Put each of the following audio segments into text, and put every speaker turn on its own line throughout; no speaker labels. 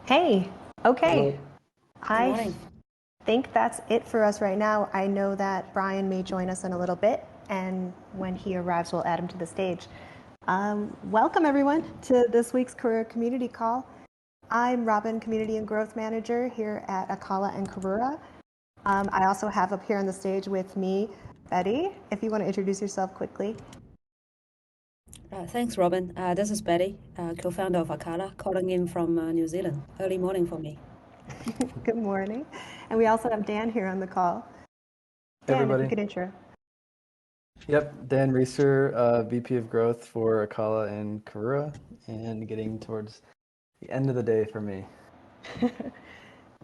Hey, okay.
Hello.
Good
I
morning.
think that's it for us right now. I know that Brian may join us in a little bit, and when he arrives, we'll add him to the stage. Welcome, everyone, to this week's Karura Community Call. I'm Robin, Community and Growth Manager here at Acala and Karura. I also have up here on the stage with me Betty, if you want to introduce yourself quickly.
Thanks, Robin. This is Betty, co-founder of Acala, calling in from New Zealand. Early morning for me.
Good morning. And we also have Dan here on the call.
Hey,
Dan, if you
everybody.
could intro.
Yep, Dan Reeser, VP of Growth for Acala and Karura, and getting towards the end of the day for me.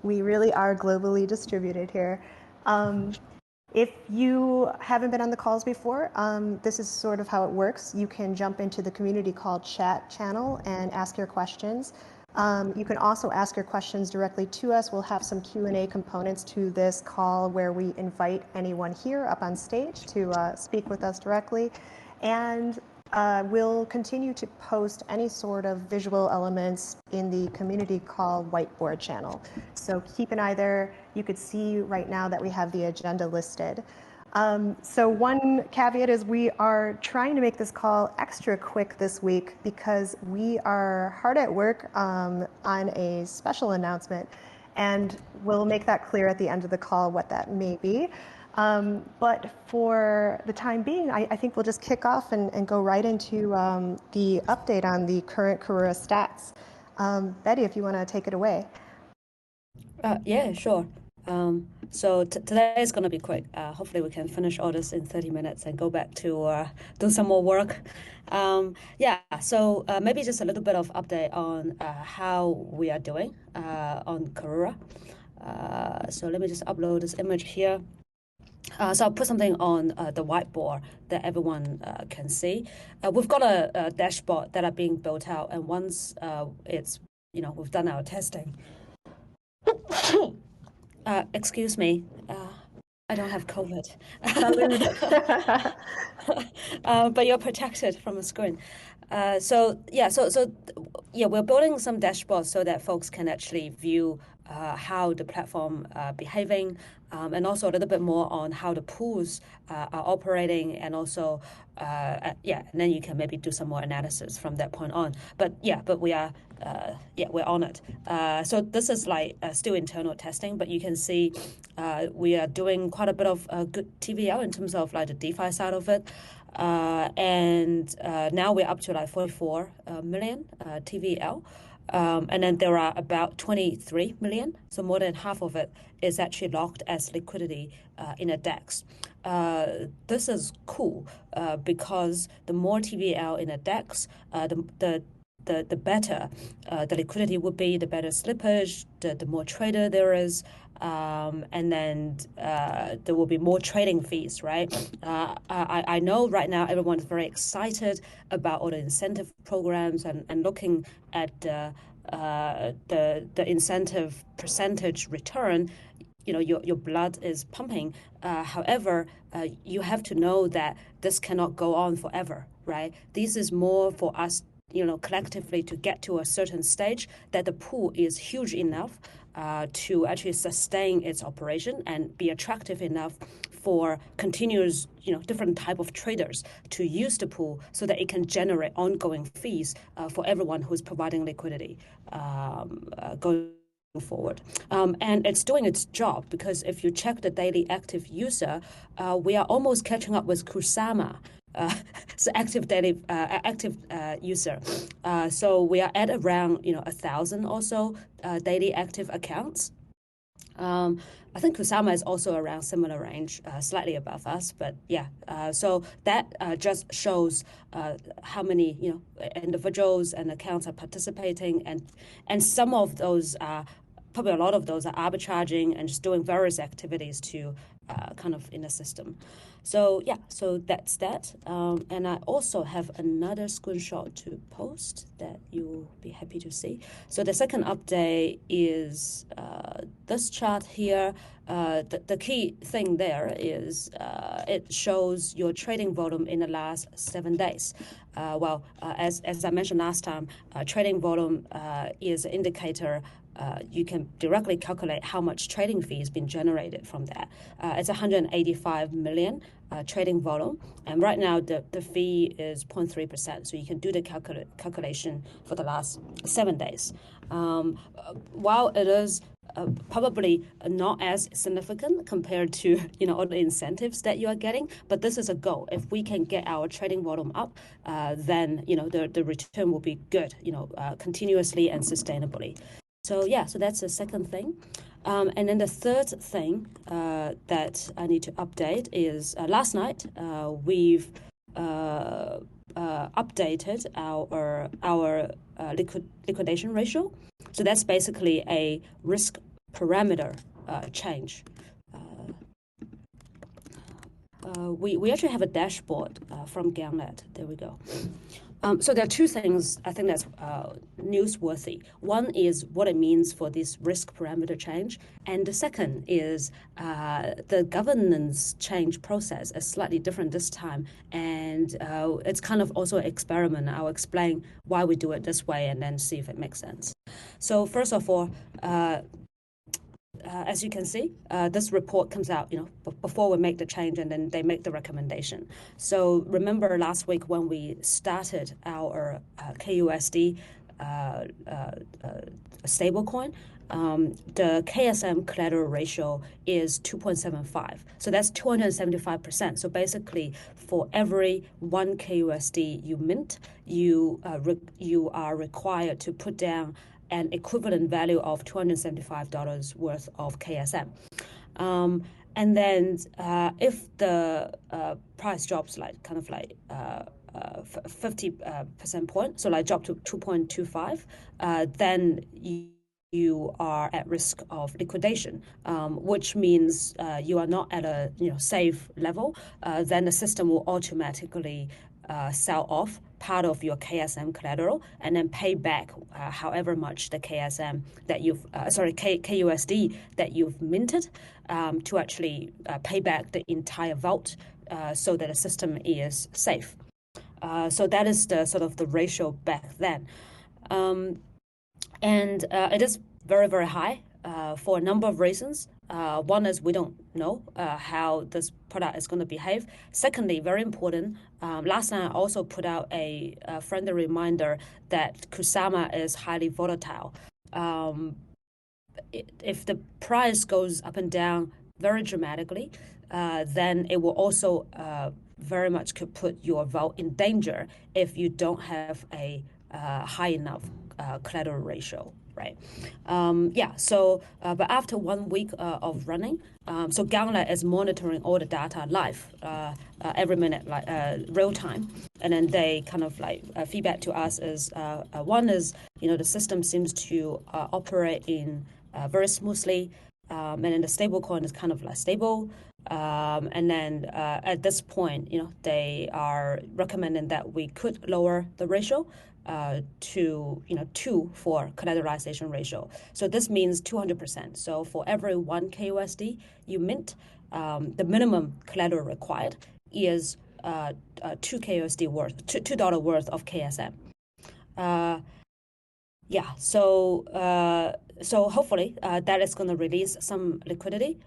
We really are globally distributed here. If you haven't been on the calls before, this is sort of how it works. You can jump into the community call chat channel and ask your questions. You can also ask your questions directly to us. We'll have some Q&A components to this call where we invite anyone here up on stage to speak with us directly. And we'll continue to post any sort of visual elements in the community call whiteboard channel. So keep an eye there. You could see right now that we have the agenda listed. So one caveat is we are trying to make this call extra quick this week because we are hard at work on a special announcement, and we'll make that clear at the end of the call what that may be. But for the time being, I think we'll just kick off and go right into the update on the current Karura stats. Betty, if you want to take it away.
Yeah, sure. So today is going to be quick. Hopefully we can finish all this in 30 minutes and go back to do some more work. So maybe just a little bit of update on how we are doing on Karura. So let me just upload this image here. So I'll put something on the whiteboard that everyone can see. We've got a dashboard that are being built out, and once it's, we've done our testing. Excuse me, I don't have COVID. But you're protected from the screen. We're building some dashboards so that folks can actually view how the platform behaving, and also a little bit more on how the pools are operating, and also and then you can maybe do some more analysis from that point on. But we are we're on it. So this is like still internal testing, but you can see we are doing quite a bit of good TVL in terms of like the DeFi side of it. And now we're up to like 44 million TVL. And then there are about 23 million, so more than half of it is actually locked as liquidity in a DEX. This is cool because the more TVL in a DEX, the better the liquidity would be, the better slippage, the more trader there is, and then there will be more trading fees, right? I know right now everyone's very excited about all the incentive programs and looking at the incentive percentage return. Your blood is pumping. However, you have to know that this cannot go on forever, right? This is more for us, collectively to get to a certain stage that the pool is huge enough to actually sustain its operation and be attractive enough for continuous, different type of traders to use the pool so that it can generate ongoing fees for everyone who's providing liquidity going forward. And it's doing its job, because if you check the daily active user, we are almost catching up with Kusama. So active user. So we are at around 1,000 or so daily active accounts. I think Kusama is also around similar range, slightly above us, but so that just shows how many individuals and accounts are participating, and some of those probably a lot of those are arbitraging and just doing various activities to kind of in the system. So that's that. And I also have another screenshot to post that you'll be happy to see. So the second update is this chart here, the key thing there is it shows your trading volume in the last 7 days. As I mentioned last time, trading volume is an indicator. You can directly calculate how much trading fee has been generated from that. It's 185 million trading volume, and right now the fee is 0.3%. So you can do the calculation for the last 7 days. While it is probably not as significant compared to all the incentives that you are getting, but this is a goal. If we can get our trading volume up, then the return will be good, continuously and sustainably. So that's the second thing. And then the third thing that I need to update is last night we've updated our liquidation ratio. So that's basically a risk parameter change. We actually have a dashboard from Gauntlet. There we go. So there are two things I think that's newsworthy. One is what it means for this risk parameter change, and the second is the governance change process is slightly different this time, and it's kind of also an experiment. I'll explain why we do it this way and then see if it makes sense. So first of all, as you can see, this report comes out, before we make the change, and then they make the recommendation. So remember last week when we started our kUSD stablecoin, the KSM collateral ratio is 2.75. So that's 275%. So basically, for every 1 kUSD you mint, you are required to put down an equivalent value of $275 worth of KSM. And then if the price drops 50% point, so drop to 2.25, then you are at risk of liquidation, which means you are not at a safe level. Then the system will automatically sell off part of your KSM collateral and then pay back however much the KSM that kUSD that you've minted to actually pay back the entire vault so that the system is safe. So that is the sort of the ratio back then. And it is very, very high for a number of reasons. One is we don't know how this product is going to behave. Secondly, very important, last night I also put out a friendly reminder that Kusama is highly volatile. If the price goes up and down very dramatically, then it will also very much could put your vault in danger if you don't have a high enough collateral ratio. Right. But after 1 week of running, so Gauntlet is monitoring all the data live every minute, real time. And then they kind of feedback to us is one is, the system seems to operate in very smoothly. And then the stablecoin is kind of stable. And then at this point, they are recommending that we could lower the ratio to 2 for collateralization ratio. So this means 200%. So for every 1 kUSD you mint, the minimum collateral required is 2 kUSD worth, $2 worth of KSM. So hopefully that is going to release some liquidity,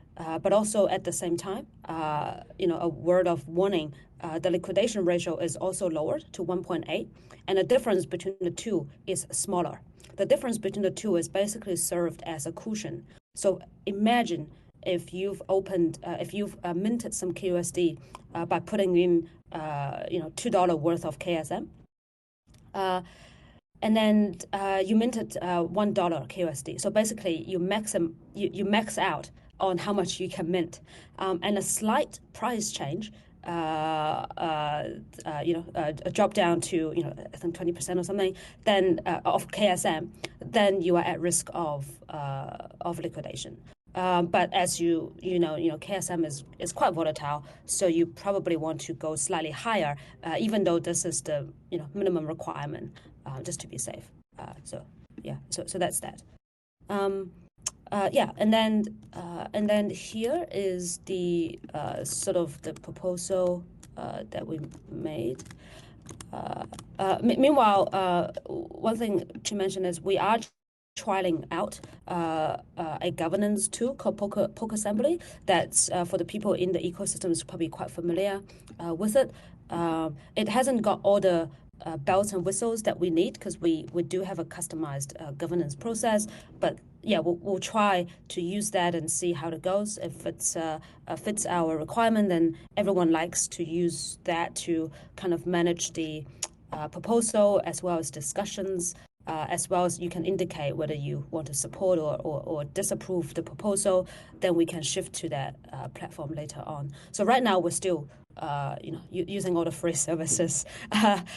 but also at the same time, a word of warning, the liquidation ratio is also lowered to 1.8, and the difference between the two is smaller. The difference between the two is basically served as a cushion. So imagine if you've minted some kUSD by putting in $2 worth of KSM. And then you minted $1 kUSD. So basically, you max out on how much you can mint, and a slight price change, a drop down to I think 20% or something, then of KSM, then you are at risk of liquidation. But as you know, KSM is quite volatile, so you probably want to go slightly higher, even though this is the minimum requirement, just to be safe. So that's that. and then here is the sort of the proposal that we made. Meanwhile, one thing to mention is we are trialing out a governance tool called Poker Assembly. That's for the people in the ecosystem is probably quite familiar with it. It hasn't got all the bells and whistles that we need because we do have a customized governance process. But yeah, we'll try to use that and see how it goes. If it fits our requirement, then everyone likes to use that to kind of manage the proposal as well as discussions. As well as you can indicate whether you want to support or disapprove the proposal, then we can shift to that platform later on. So right now we're still using all the free services,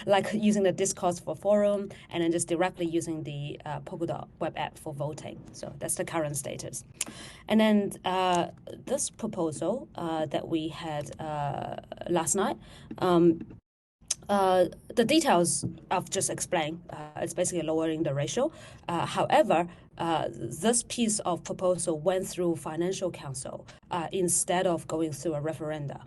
like using the Discord for forum, and then just directly using the Polkadot web app for voting. So that's the current status. And then this proposal that we had last night, the details I've just explained. It's basically lowering the ratio. However, this piece of proposal went through Financial Council instead of going through a referenda.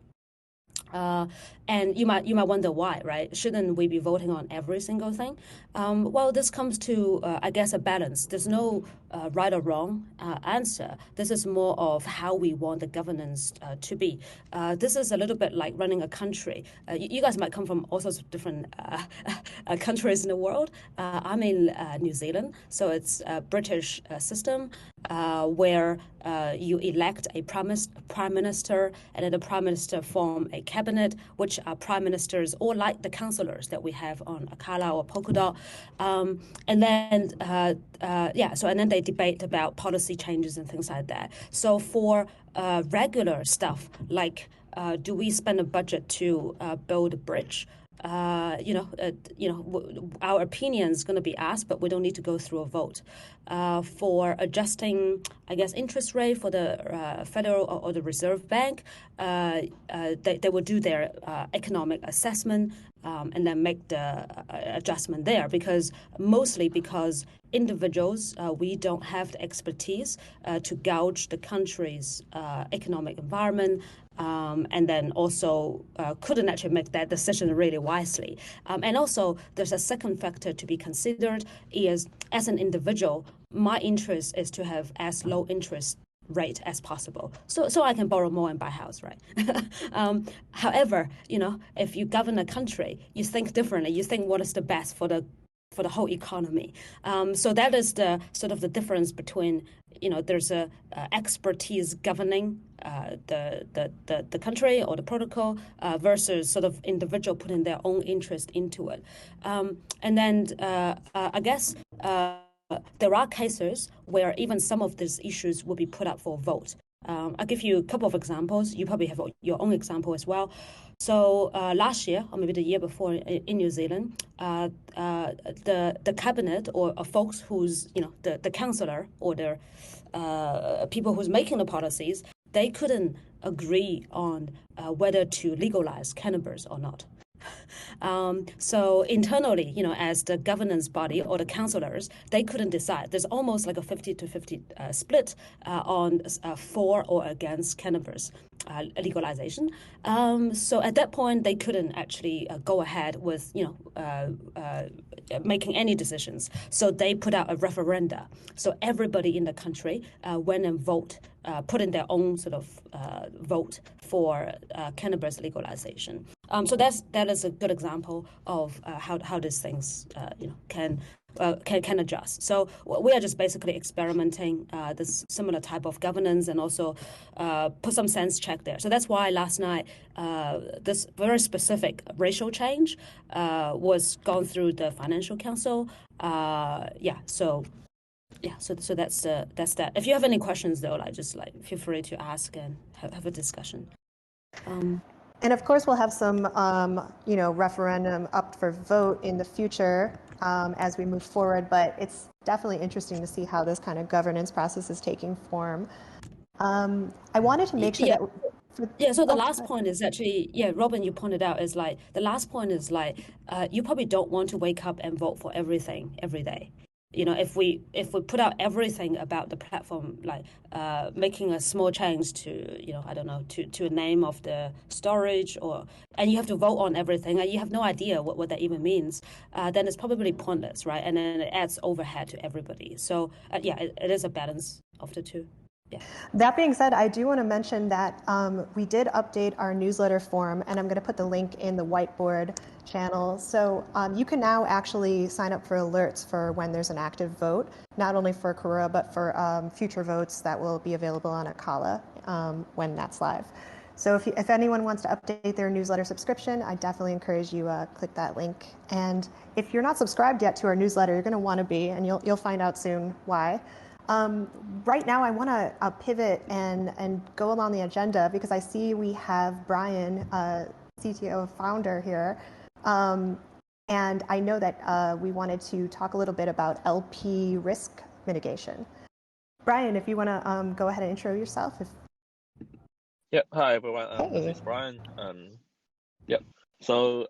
And you might wonder why, right? Shouldn't we be voting on every single thing? Well, this comes to, I guess, a balance. There's no right or wrong answer. This is more of how we want the governance to be. This is a little bit like running a country. You guys might come from all sorts of different countries in the world. I'm in New Zealand, so it's a British system where you elect a prime minister, and then the prime minister form a cabinet, which are prime ministers or like the councillors that we have on Acala or Polkadot. And then they debate about policy changes and things like that. So for regular stuff like do we spend a budget to build a bridge? Our opinion is going to be asked, but we don't need to go through a vote. For adjusting, I guess, interest rate for the Federal or the Reserve Bank, they will do their economic assessment and then make the adjustment there, mostly because individuals, we don't have the expertise to gauge the country's economic environment, and then also couldn't actually make that decision really wisely. And also, there's a second factor to be considered is, as an individual, my interest is to have as low interest rate as possible, so I can borrow more and buy a house, right? However, if you govern a country, you think differently. You think what is the best for the whole economy. So that is the sort of the difference between, there's a expertise governing the country or the protocol versus sort of individual putting their own interest into it. And then I guess there are cases where even some of these issues will be put up for a vote. I'll give you a couple of examples. You probably have your own example as well. So last year, or maybe the year before in New Zealand, the cabinet or folks who's, the councillor or the people who's making the policies, they couldn't agree on whether to legalize cannabis or not. So internally, as the governance body or the councillors, they couldn't decide. There's almost like a 50-50 split on for or against cannabis legalization. So at that point, they couldn't actually go ahead with, making any decisions. So they put out a referenda. So everybody in the country went and put in their own sort of vote for cannabis legalization. So that is a good example of how these things can adjust. So we are just basically experimenting this similar type of governance and also put some sense check there. So that's why last night this very specific ratio change was gone through the Financial Council. So that's that. If you have any questions though, just feel free to ask and have a discussion.
And of course, we'll have some, referendum up for vote in the future as we move forward. But it's definitely interesting to see how this kind of governance process is taking form. I wanted to make sure that.
So the last point is actually, Robin, you pointed out is the last point is you probably don't want to wake up and vote for everything every day. if we put out everything about the platform, like making a small change to, I don't know, to a name of the storage, and you have to vote on everything, and you have no idea what that even means, then it's probably pointless, right? And then it adds overhead to everybody. So yeah, it is a balance of the two. Yeah.
That being said, I do want to mention that we did update our newsletter form, and I'm going to put the link in the whiteboard channel. So you can now actually sign up for alerts for when there's an active vote, not only for Karura, but for future votes that will be available on Acala when that's live. So if anyone wants to update their newsletter subscription, I definitely encourage you click that link. And if you're not subscribed yet to our newsletter, you're going to want to be, and you'll find out soon why. Right now, I want to pivot and go along the agenda because I see we have Brian, CTO founder here. And I know that we wanted to talk a little bit about LP risk mitigation. Brian, if you want to go ahead and intro yourself.
Yep. Hi everyone.
Hey.
This is Brian. Yep. So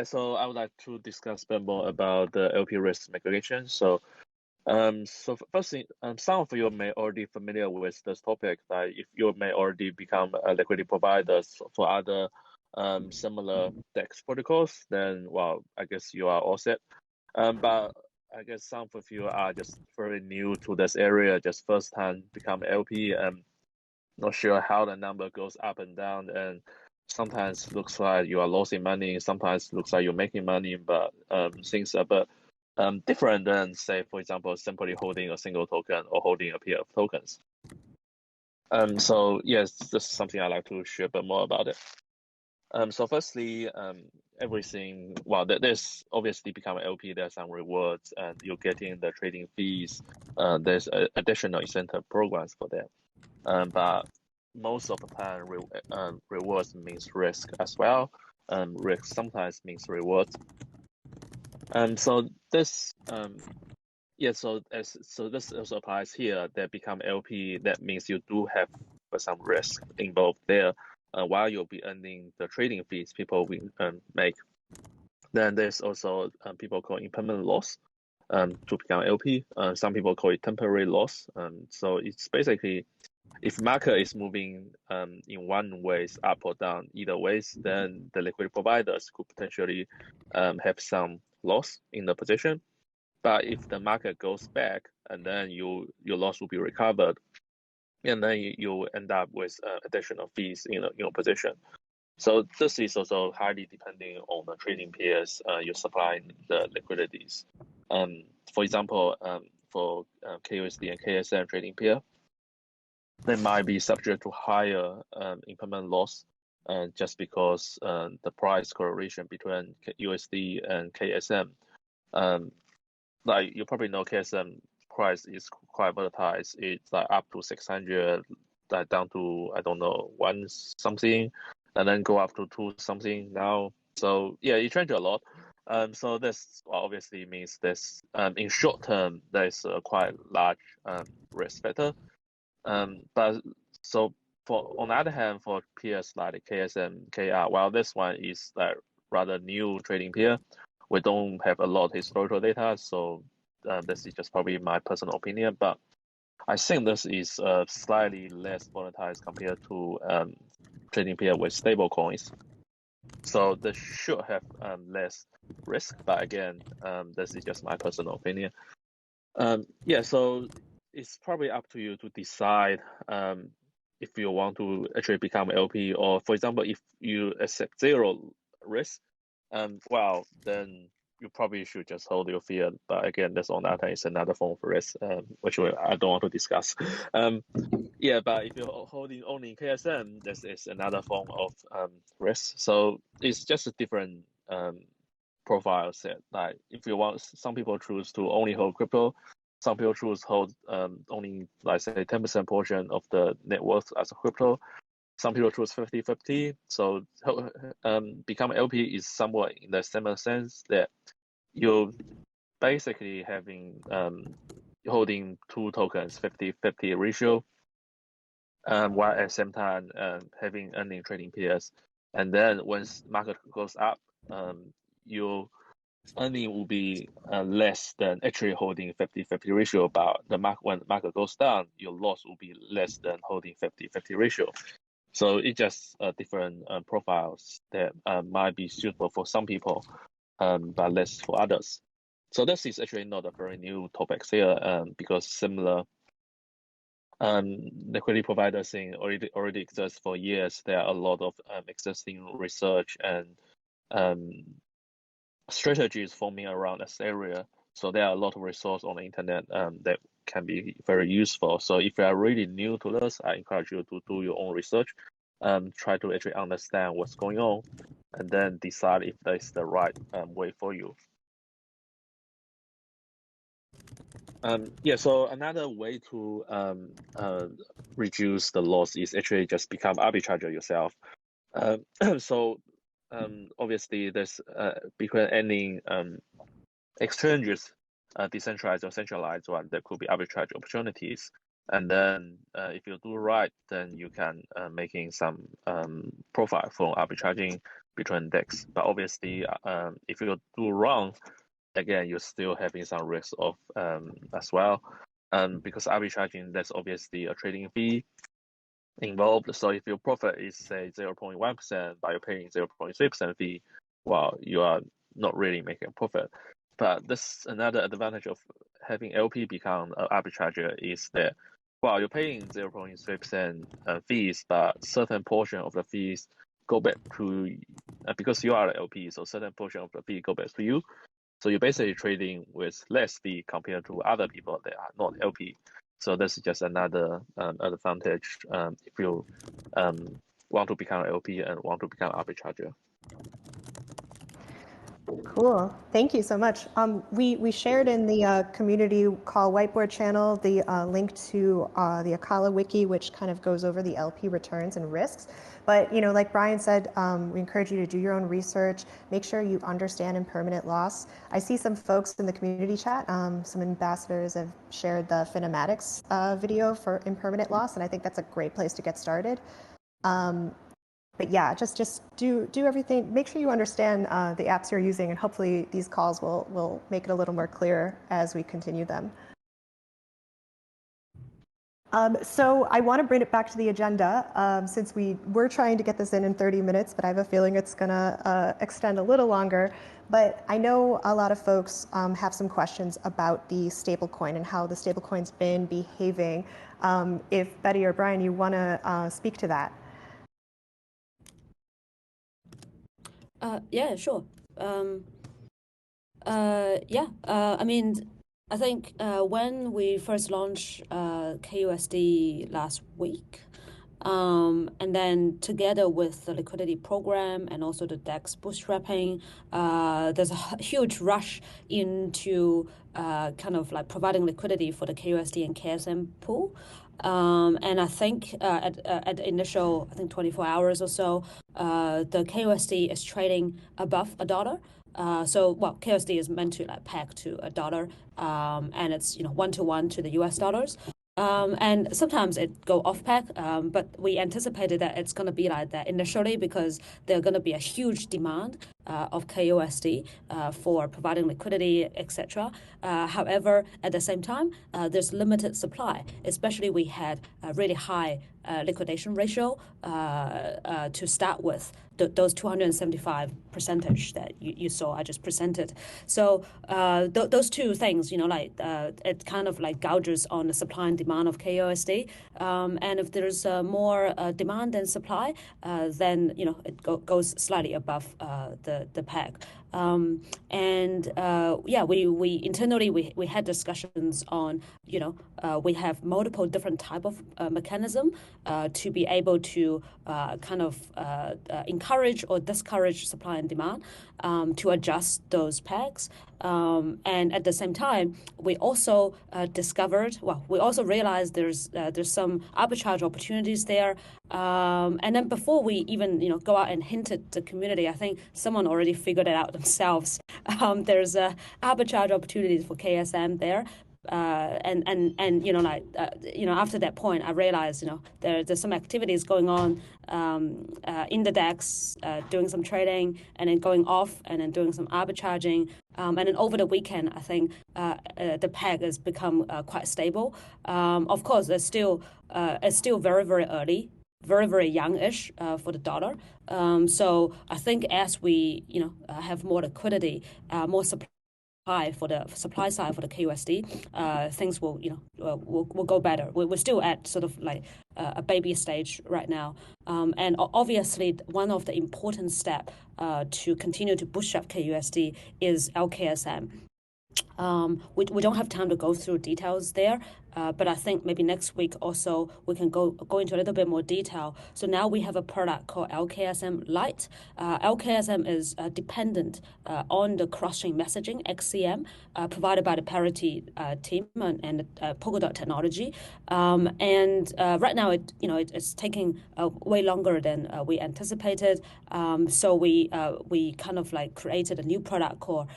so I would like to discuss a bit more about the LP risk mitigation. So first thing, some of you may already familiar with this topic. Like if you may already become a liquidity provider for other similar DEX protocols, then well, I guess you are all set. But I guess some of you are just very new to this area, just first time become LP, and not sure how the number goes up and down, and sometimes looks like you are losing money, sometimes looks like you're making money, but things are a bit different than, say, for example, simply holding a single token or holding a pair of tokens. So yes, this is something I'd like to share a bit more about it. So firstly, everything, well, there's obviously become LP, there's some rewards, and you're getting the trading fees. There's additional incentive programs for that. But most of the time, rewards means risk as well. Risk sometimes means rewards. So this, so this also applies here. That become LP. That means you do have some risk involved there. While you'll be earning the trading fees people will make. Then there's also people call impermanent loss to become LP. Some people call it temporary loss. So it's basically, if market is moving in one ways up or down, either ways, then the liquidity providers could potentially have some loss in the position. But if the market goes back, and then your loss will be recovered, and then you end up with additional fees in your position. So this is also highly depending on the trading pairs you're supplying the liquidities. For example, for kUSD and KSM trading pair, they might be subject to higher impermanent loss just because the price correlation between USD and KSM. Like you probably know, KSM price is quite volatile. It's like up to 600, like down to, I don't know, 1 something, and then go up to 2 something now. So yeah, it changes a lot. So this obviously means this in short term there's a quite large risk factor. But so on the other hand, for peers like KSM, KR, while this one is like rather new trading pair, we don't have a lot of historical data, so this is just probably my personal opinion. But I think this is slightly less volatile compared to trading pair with stable coins. So this should have less risk, but again, this is just my personal opinion. So it's probably up to you to decide if you want to actually become LP, or for example, if you accept zero risk, well, then you probably should just hold your fiat. But again, that's on that. It's another form of risk, which I don't want to discuss. But if you're holding only KSM, this is another form of risk. So it's just a different profile set. Like if you want, some people choose to only hold crypto. Some people choose hold only, like say, 10% portion of the net worth as a crypto. Some people choose 50-50. So become LP is somewhat in the similar sense that you're basically having holding two tokens, 50-50 ratio, while at the same time having earning trading pairs. And then once market goes up, you earning will be less than actually holding 50-50 ratio, but when the market goes down, your loss will be less than holding 50-50 ratio. So it's just different profiles that might be suitable for some people, but less for others. So this is actually not a very new topic here, because similar liquidity providers already exist for years. There are a lot of existing research and strategies forming around this area. So there are a lot of resources on the internet that can be very useful. So if you are really new to this, I encourage you to do your own research, try to actually understand what's going on, and then decide if that's the right way for you. So another way to reduce the loss is actually just become arbitrager yourself. So obviously there's between any exchanges, decentralized or centralized one, there could be arbitrage opportunities. And then if you do right, then you can making some profit from arbitraging between DEX. But obviously, if you do wrong, again, you're still having some risk of as well. Because arbitraging, there's obviously a trading fee involved. So if your profit is say 0.1%, but you're paying 0.3% fee, well, you are not really making a profit. But this another advantage of having LP become an arbitrager is that while you're paying 0.3% fees, but certain portion of the fees go back to because you are an LP, so certain portion of the fee go back to you. So you're basically trading with less fee compared to other people that are not LP. So this is just another advantage if you want to become LP and want to become arbitrager.
Cool. Thank you so much. We shared in the community call whiteboard channel the link to the Acala wiki, which kind of goes over the LP returns and risks. But like Brian said, we encourage you to do your own research. Make sure you understand impermanent loss. I see some folks in the community chat, some ambassadors have shared the Finematics video for impermanent loss, and I think that's a great place to get started. But yeah, just do everything. Make sure you understand the apps you're using, and hopefully these calls will make it a little more clear as we continue them. So I want to bring it back to the agenda since we were trying to get this in 30 minutes, but I have a feeling it's going to extend a little longer. But I know a lot of folks have some questions about the stablecoin and how the stablecoin's been behaving. If Betty or Brian, you want to speak to that.
Yeah, sure. I mean, I think when we first launched kUSD last week, and then together with the liquidity program and also the DEX bootstrapping, there's a huge rush into kind of like providing liquidity for the kUSD and KSM pool. And I think at the initial, 24 hours or so, the kUSD is trading above $1. kUSD is meant to like peg to $1, and it's 1-to-1 to the US dollars. And sometimes it go off peg, but we anticipated that it's going to be like that initially because there's going to be a huge demand of kUSD for providing liquidity, etc. However, at the same time, there's limited supply, especially we had a really high liquidation ratio to start with, those 275% that you saw I just presented. So those two things, it kind of like gouges on the supply and demand of kUSD. And if there's more demand than supply, then it goes slightly above the peg. We internally we had discussions on we have multiple different type of mechanism to be able to kind of encourage or discourage supply and demand to adjust those pegs. And at the same time, we also we also realized there's some arbitrage opportunities there. And then before we even go out and hinted the community, I think someone already figured it out themselves. There's arbitrage opportunities for KSM there. and after that point, I realized there's some activities going on in the DEX, doing some trading, and then going off, and then doing some arbitraging, and then over the weekend, I think the peg has become quite stable. Of course, it's still very, very early, very, very youngish for the dollar. So I think as we have more liquidity, more supply for the supply side for the kUSD, things will go better. We're still at sort of like a baby stage right now, and obviously one of the important steps to continue to push up kUSD is LKSM. We don't have time to go through details there, but I think maybe next week or so we can go into a little bit more detail. So now we have a product called LKSM Lite. LKSM is dependent on the cross-chain messaging (XCM) provided by the Parity team and Polkadot technology. And right now it's taking way longer than we anticipated. So we kind of like created a new product called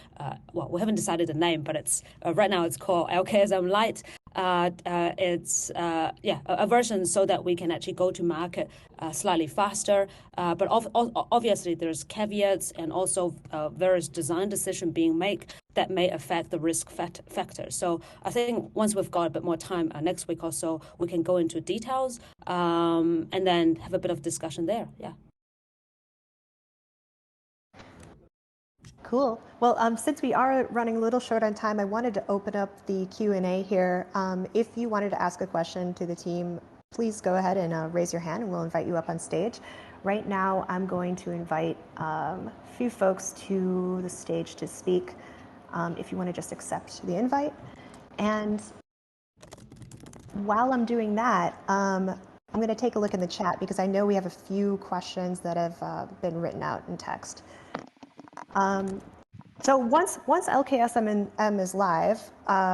we haven't decided the name, but it's right now it's called LKSM Lite. It's a version so that we can actually go to market slightly faster. But obviously there's caveats and also various design decisions being made that may affect the risk factor. So I think once we've got a bit more time next week or so, we can go into details and then have a bit of discussion there. Yeah.
Cool. Well, since we are running a little short on time, I wanted to open up the Q&A here. If you wanted to ask a question to the team, please go ahead and raise your hand and we'll invite you up on stage. Right now, I'm going to invite a few folks to the stage to speak, if you want to just accept the invite. And while I'm doing that, I'm going to take a look in the chat because I know we have a few questions that have been written out in text. So once LKSM is live,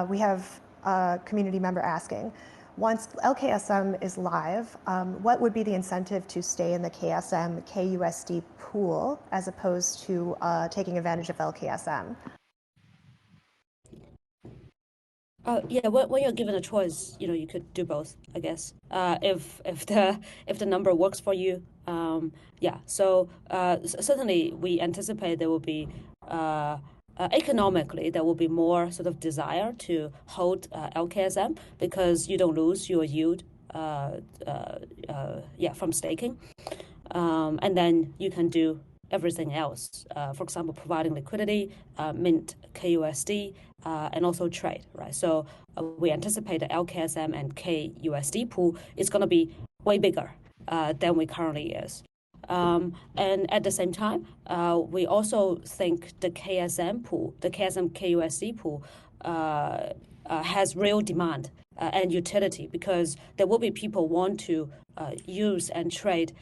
we have a community member asking, once LKSM is live, what would be the incentive to stay in the KSM kUSD pool as opposed to taking advantage of LKSM?
When you're given a choice, you could do both, I guess. If the number works for you, So certainly we anticipate there will be economically there will be more sort of desire to hold LKSM because you don't lose your yield from staking, and then you can do everything else. For example, providing liquidity, mint kUSD, and also trade, right? So we anticipate the LKSM and kUSD pool is going to be way bigger than we currently is. And at the same time, we also think the KSM pool, the KSM kUSD pool, has real demand and utility because there will be people want to use and trade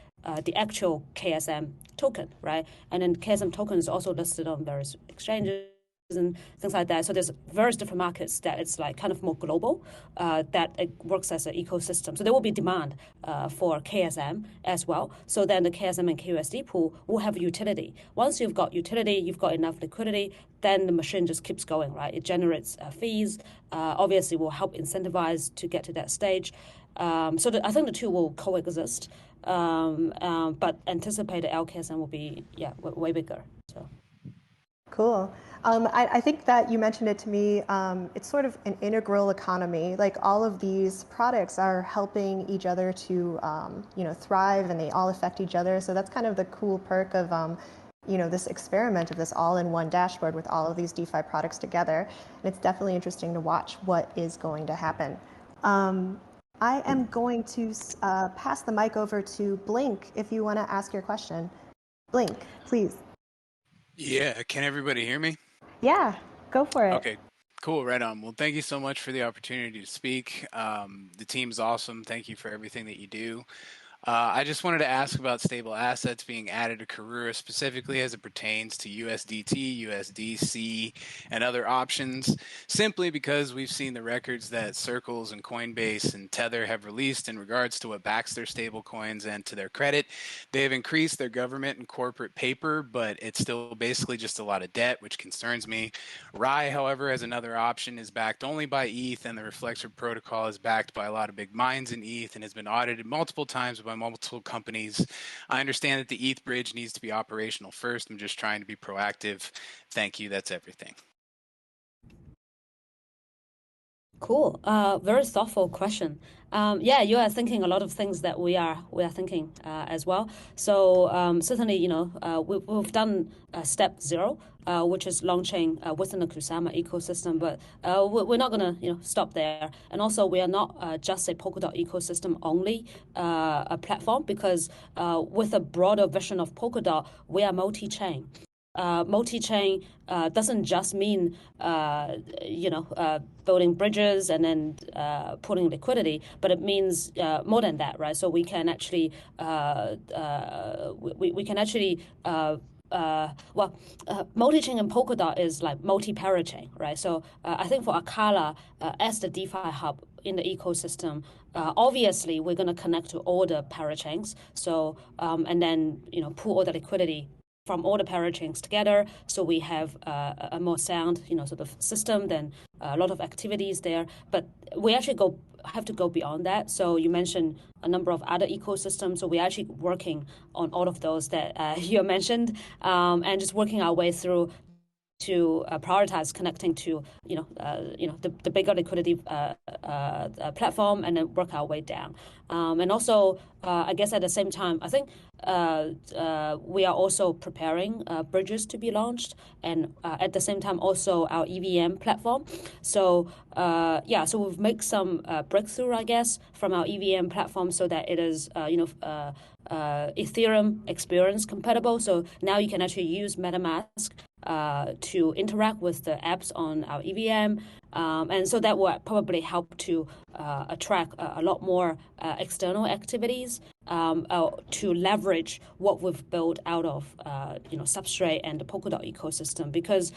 the actual KSM token, right? And then KSM token is also listed on various exchanges and things like that. So there's various different markets that it's like kind of more global, that it works as an ecosystem. So there will be demand for KSM as well. So then the KSM and kUSD pool will have utility. Once you've got utility, you've got enough liquidity, then the machine just keeps going, right? It generates fees, obviously will help incentivize to get to that stage. So I think the two will coexist, but anticipated LKSM will be way bigger. So.
Cool. I think that you mentioned it to me. It's sort of an integral economy. Like all of these products are helping each other to, thrive, and they all affect each other. So that's kind of the cool perk of, this experiment of this all-in-one dashboard with all of these DeFi products together. And it's definitely interesting to watch what is going to happen. I am going to pass the mic over to Blink if you want to ask your question. Blink, please.
Yeah, can everybody hear me?
Yeah, go for it.
Okay, cool, right on. Well, thank you so much for the opportunity to speak. The team's awesome. Thank you for everything that you do. I just wanted to ask about stable assets being added to Karura specifically as it pertains to USDT, USDC, and other options, simply because we've seen the records that Circles and Coinbase and Tether have released in regards to what backs their stable coins, and to their credit, they have increased their government and corporate paper, but it's still basically just a lot of debt, which concerns me. RAI, however, as another option, is backed only by ETH, and the Reflexor protocol is backed by a lot of big mines in ETH and has been audited multiple times by multiple companies. I understand that the ETH bridge needs to be operational first. I'm just trying to be proactive. Thank you. That's everything.
Cool. Very thoughtful question. Yeah, you are thinking a lot of things that we are thinking as well. So certainly, we've done step 0, which is launching within the Kusama ecosystem, but we're not gonna stop there. And also, we are not just a Polkadot ecosystem only a platform, because with a broader vision of Polkadot, we are multi-chain. Multi-chain doesn't just mean building bridges and then putting liquidity, but it means more than that, right? So we can actually multi-chain and Polkadot is like multi-parachain, right? So I think for Acala, as the DeFi hub in the ecosystem, obviously we're going to connect to all the parachains. So and then pull all the liquidity from all the parachains together, so we have a more sound, sort of system. Then a lot of activities there, but we actually have to go beyond that. So you mentioned a number of other ecosystems, so we're actually working on all of those that you mentioned, and just working our way through to prioritize connecting to the bigger liquidity platform, and then work our way down. And also, I guess at the same time, I think we are also preparing bridges to be launched, and at the same time also our EVM platform. So so we've made some breakthrough, I guess, from our EVM platform, so that it is Ethereum experience compatible. So now you can actually use MetaMask to interact with the apps on our EVM, and so that will probably help to attract a lot more external activities to leverage what we've built out of Substrate and the Polkadot ecosystem, because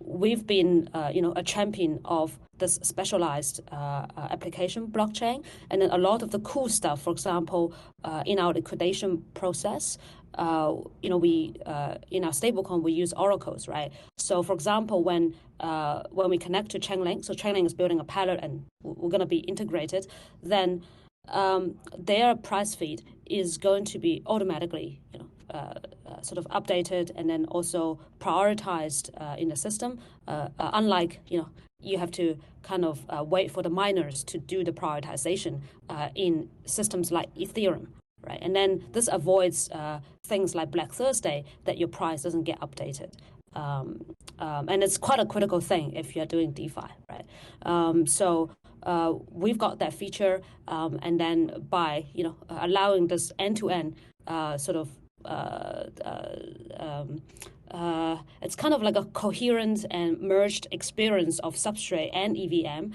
we've been a champion of this specialized application blockchain, and then a lot of the cool stuff, for example, in our liquidation process, we in our stablecoin we use oracles, right? So for example, when we connect to Chainlink, so Chainlink is building a pilot and we're going to be integrated, then their price feed is going to be automatically sort of updated and then also prioritized in the system, unlike you have to kind of wait for the miners to do the prioritization in systems like Ethereum. Right, and then this avoids things like Black Thursday, that your price doesn't get updated, and it's quite a critical thing if you're doing DeFi, right? So we've got that feature, and then by allowing this end-to-end sort of it's kind of like a coherent and merged experience of Substrate and EVM.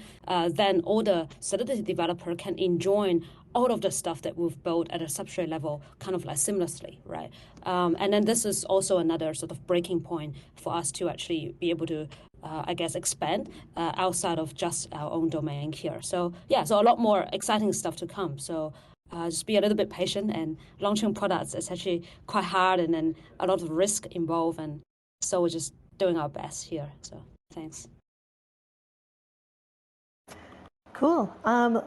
Then all the Solidity developer can enjoy all of the stuff that we've built at a Substrate level kind of like seamlessly, right? And then this is also another sort of breaking point for us to actually be able to, I guess, expand outside of just our own domain here. So yeah, so a lot more exciting stuff to come. So just be a little bit patient, and launching products is actually quite hard, and then a lot of risk involved, and so we're just doing our best here. So thanks.
Cool.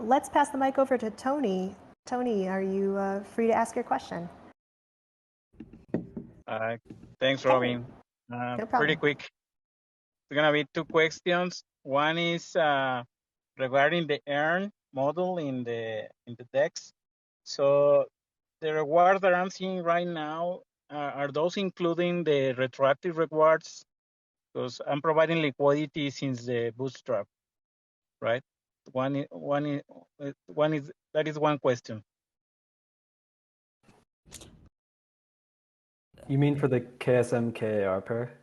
Let's pass the mic over to Tony. Tony, are you free to ask your question?
Thanks, Robin.
No problem.
Pretty quick. It's going to be 2 questions. One is regarding the earn model in the DEX. So the rewards that I'm seeing right now, are those including the retroactive rewards? Because I'm providing liquidity since the bootstrap, right? That is one question.
You mean for the KSM KAR pair?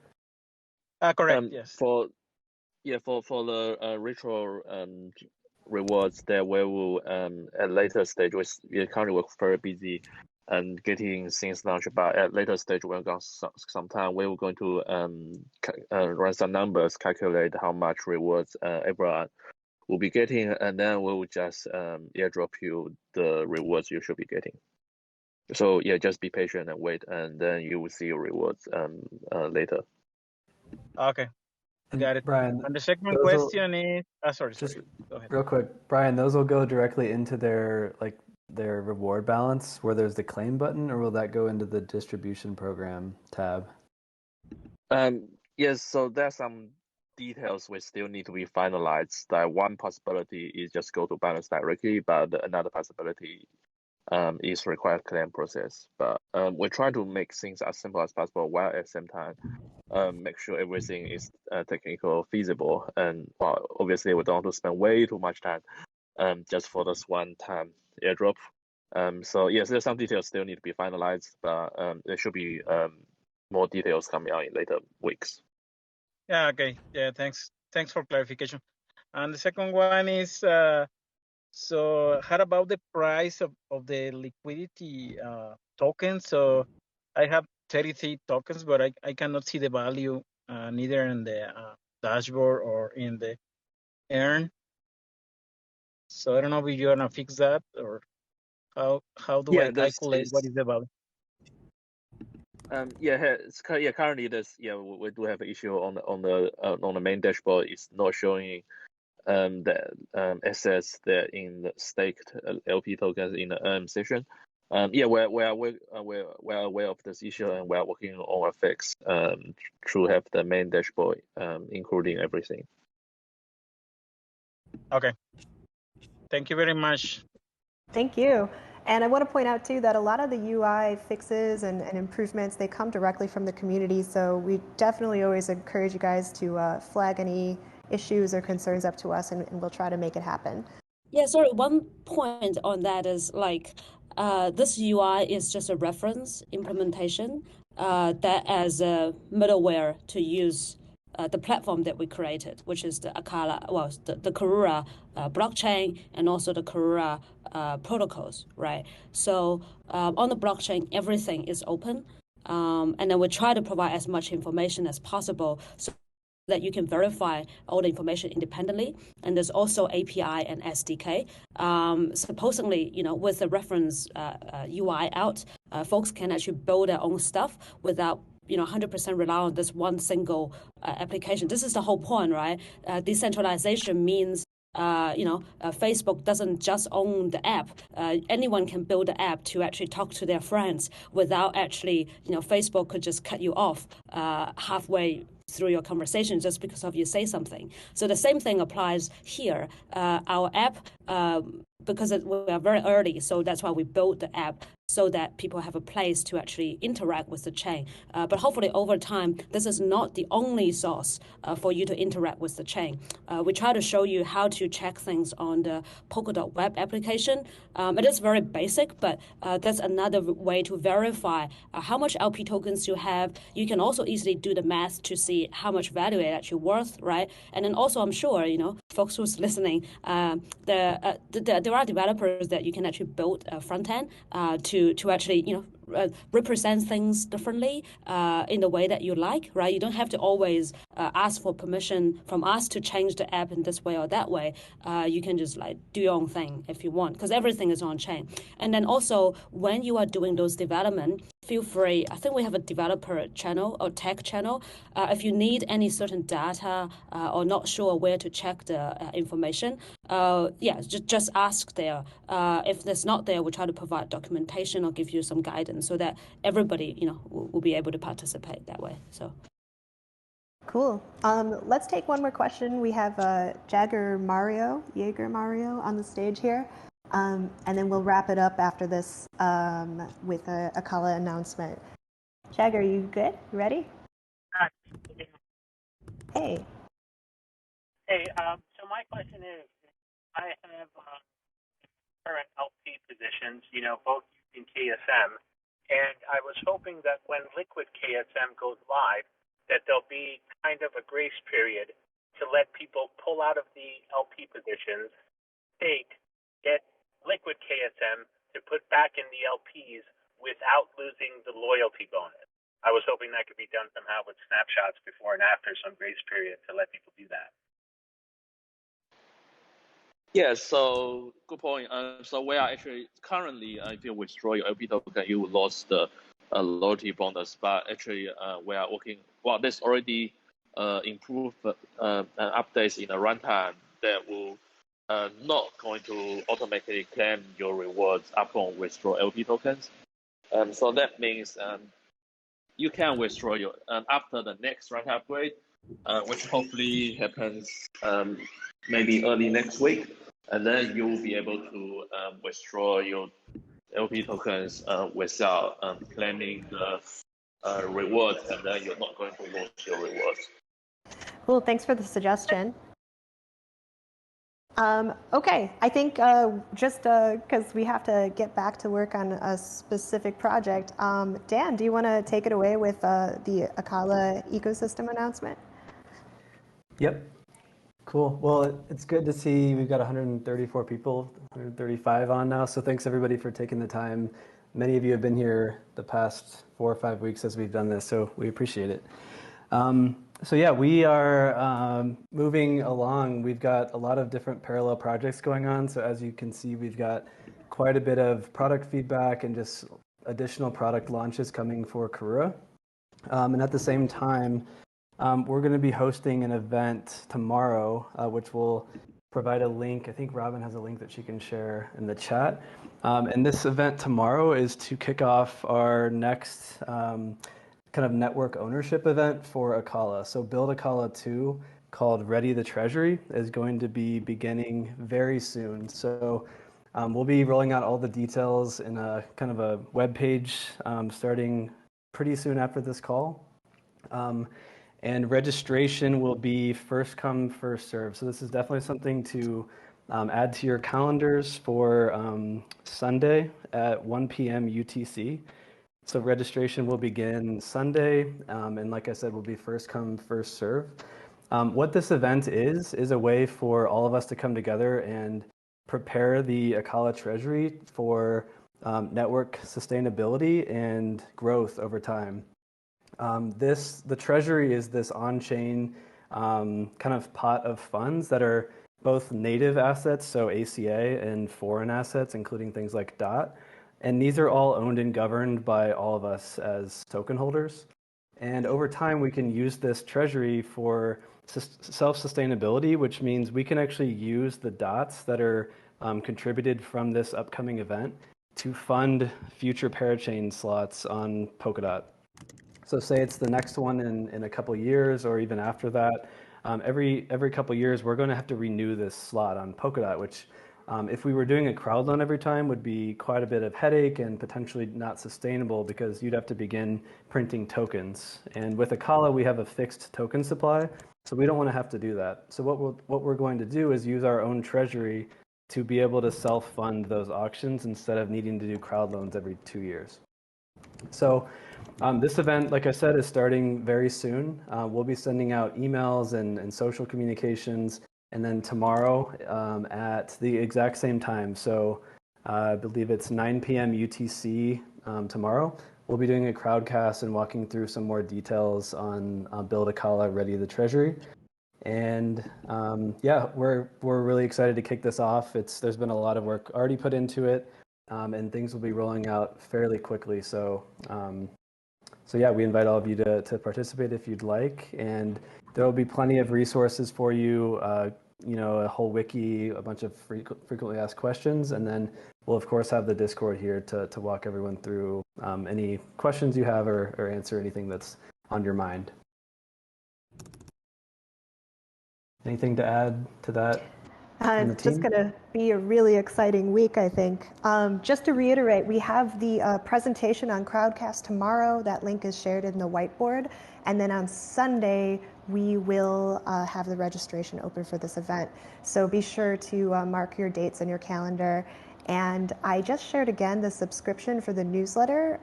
Correct. Yes.
For the retro rewards that we will at later stage. We currently work very busy and getting things launched, but at later stage when we got some time, we were going to run some numbers, calculate how much rewards everyone will be getting, and then we will just airdrop you the rewards you should be getting. So yeah, just be patient and wait, and then you will see your rewards later.
Okay, got it.
Brian,
And the second question is, sorry, go ahead.
Real quick, Brian, those will go directly into their reward balance where there's the claim button, or will that go into the distribution program tab?
Yes, so there's some details which still need to be finalized. That one possibility is just go to balance directly, but another possibility is required claim process. But we're trying to make things as simple as possible while at the same time make sure everything is technical feasible. And well, obviously we don't want to spend way too much time just for this one-time airdrop. So yes, there's some details still need to be finalized, but there should be more details coming out in later weeks.
Yeah, okay. Yeah, thanks for clarification. And the second one is, so how about the price of the liquidity token? So I have 33 tokens, but I cannot see the value neither in the dashboard or in the earn. So I don't know if you're gonna fix that, or how do I calculate what is the value?
Currently we do have an issue on the main dashboard. It's not showing the assets that in the staked LP tokens in the session. We're aware of this issue, and we're working on a fix to have the main dashboard including everything.
Okay. Thank you very much.
Thank you. And I want to point out too that a lot of the UI fixes and improvements, they come directly from the community. So we definitely always encourage you guys to flag any issues or concerns up to us, and we'll try to make it happen.
Yeah, sorry, one point on that is like this UI is just a reference implementation that as a middleware to use the platform that we created, which is the Acala, well, the Karura blockchain and also the Karura protocols, right? So on the blockchain, everything is open. And then we try to provide as much information as possible so that you can verify all the information independently. And there's also API and SDK. Supposedly, with the reference UI out, folks can actually build their own stuff without 100% rely on this one single application. This is the whole point, right? Decentralization means Facebook doesn't just own the app. Anyone can build the app to actually talk to their friends without actually, Facebook could just cut you off halfway through your conversation just because of you say something. So the same thing applies here. Our app, because we are very early, so that's why we built the app so that people have a place to actually interact with the chain. But hopefully over time, this is not the only source for you to interact with the chain. We try to show you how to check things on the Polkadot web application. It is very basic, but that's another way to verify how much LP tokens you have. You can also easily do the math to see how much value it actually worth, right? And then also, I'm sure, folks who's listening, there are developers that you can actually build a front end to actually, represent things differently in the way that you like, right? You don't have to always ask for permission from us to change the app in this way or that way. You can just do your own thing if you want, because everything is on chain. And then also, when you are doing those development, feel free. I think we have a developer channel or tech channel. If you need any certain data or not sure where to check the information, just ask there. If that's not there, we'll try to provide documentation or give you some guidance so that everybody, will be able to participate that way. So.
Cool. Let's take one more question. We have Jaeger Mario on the stage here. And then we'll wrap it up after this with a Acala announcement. Jagger, you good? You ready?
Hi.
Hey.
Hey, so my question is, I have current LP positions, both using KSM, and I was hoping that when Liquid KSM goes live, that there'll be kind of a grace period to let people pull out of the LP positions stake, get liquid KSM to put back in the LPs without losing the loyalty bonus. I was hoping that could be done somehow with snapshots before and after some grace period to let people do that.
Yeah, so good point. So we are actually currently, if you withdraw your LP token, you lost the loyalty bonus. But actually, we are working. Well, there's already improved updates in the runtime that will not going to automatically claim your rewards upon withdraw LP tokens. So that means you can withdraw your after the next runtime upgrade, which hopefully happens maybe early next week, and then you will be able to withdraw your LP tokens without claiming the rewards, and then you're not going to lose your rewards.
Cool, thanks for the suggestion. Okay, I think just because we have to get back to work on a specific project, Dan, do you want to take it away with the Acala ecosystem announcement?
Yep. Cool. Well, it's good to see we've got 134 people, 135 on now. So thanks everybody for taking the time. Many of you have been here the past 4 or 5 weeks as we've done this, so we appreciate it. So yeah, we are moving along. We've got a lot of different parallel projects going on. So as you can see, we've got quite a bit of product feedback and just additional product launches coming for Karura. And at the same time, we're going to be hosting an event tomorrow, which will provide a link. I think Robin has a link that she can share in the chat. And this event tomorrow is to kick off our next kind of network ownership event for Acala. So Build Acala 2, called Ready the Treasury, is going to be beginning very soon. So we'll be rolling out all the details in a kind of a web page starting pretty soon after this call. And registration will be first come, first serve. So this is definitely something to add to your calendars for Sunday at 1 p.m. UTC. So registration will begin Sunday, and like I said, will be first come, first serve. What this event is a way for all of us to come together and prepare the Acala Treasury for network sustainability and growth over time. The Treasury is this on-chain kind of pot of funds that are both native assets, so ACA, and foreign assets, including things like DOT. And these are all owned and governed by all of us as token holders. And over time, we can use this treasury for self-sustainability, which means we can actually use the dots that are contributed from this upcoming event to fund future parachain slots on Polkadot. So say it's the next one in a couple years, or even after that, every couple years, we're going to have to renew this slot on Polkadot, which if we were doing a crowd loan every time would be quite a bit of headache and potentially not sustainable because you'd have to begin printing tokens. And with Acala, we have a fixed token supply, so we don't want to have to do that. So what we're going to do is use our own treasury to be able to self-fund those auctions instead of needing to do crowd loans every 2 years. So this event, like I said, is starting very soon. We'll be sending out emails and social communications. And then tomorrow at the exact same time, so I believe it's 9 p.m. UTC tomorrow, we'll be doing a crowdcast and walking through some more details on Build Acala, Ready the Treasury. And yeah, we're really excited to kick this off. There's been a lot of work already put into it, and things will be rolling out fairly quickly. So yeah, we invite all of you to participate if you'd like, and there will be plenty of resources for you. A whole wiki, a bunch of frequently asked questions, and then we'll of course have the Discord here to walk everyone through any questions you have or answer anything that's on your mind. Anything to add to that?
It's just going to be a really exciting week, I think. Just to reiterate, we have the presentation on Crowdcast tomorrow. That link is shared in the whiteboard. And then on Sunday, we will have the registration open for this event. So be sure to mark your dates on your calendar. And I just shared again the subscription for the newsletter.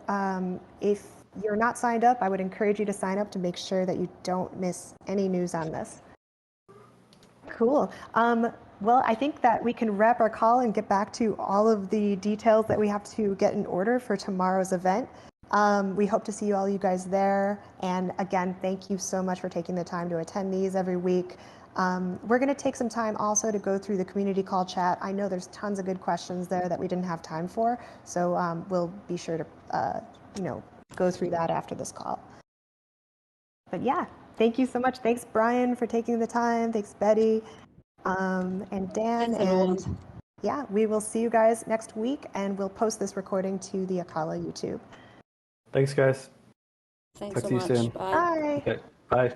If you're not signed up, I would encourage you to sign up to make sure that you don't miss any news on this. Cool. Well, I think that we can wrap our call and get back to all of the details that we have to get in order for tomorrow's event. We hope to see all you guys there. And again, thank you so much for taking the time to attend these every week. We're going to take some time also to go through the community call chat. I know there's tons of good questions there that we didn't have time for, so we'll be sure to go through that after this call. But yeah, thank you so much. Thanks, Brian, for taking the time. Thanks, Betty, and Dan.
Thanks, everyone.
And yeah, we will see you guys next week, and we'll post this recording to the Acala YouTube.
Thanks, guys.
Thanks
Talk
so
to you
much.
soon.
Bye.
Bye.
Okay, bye.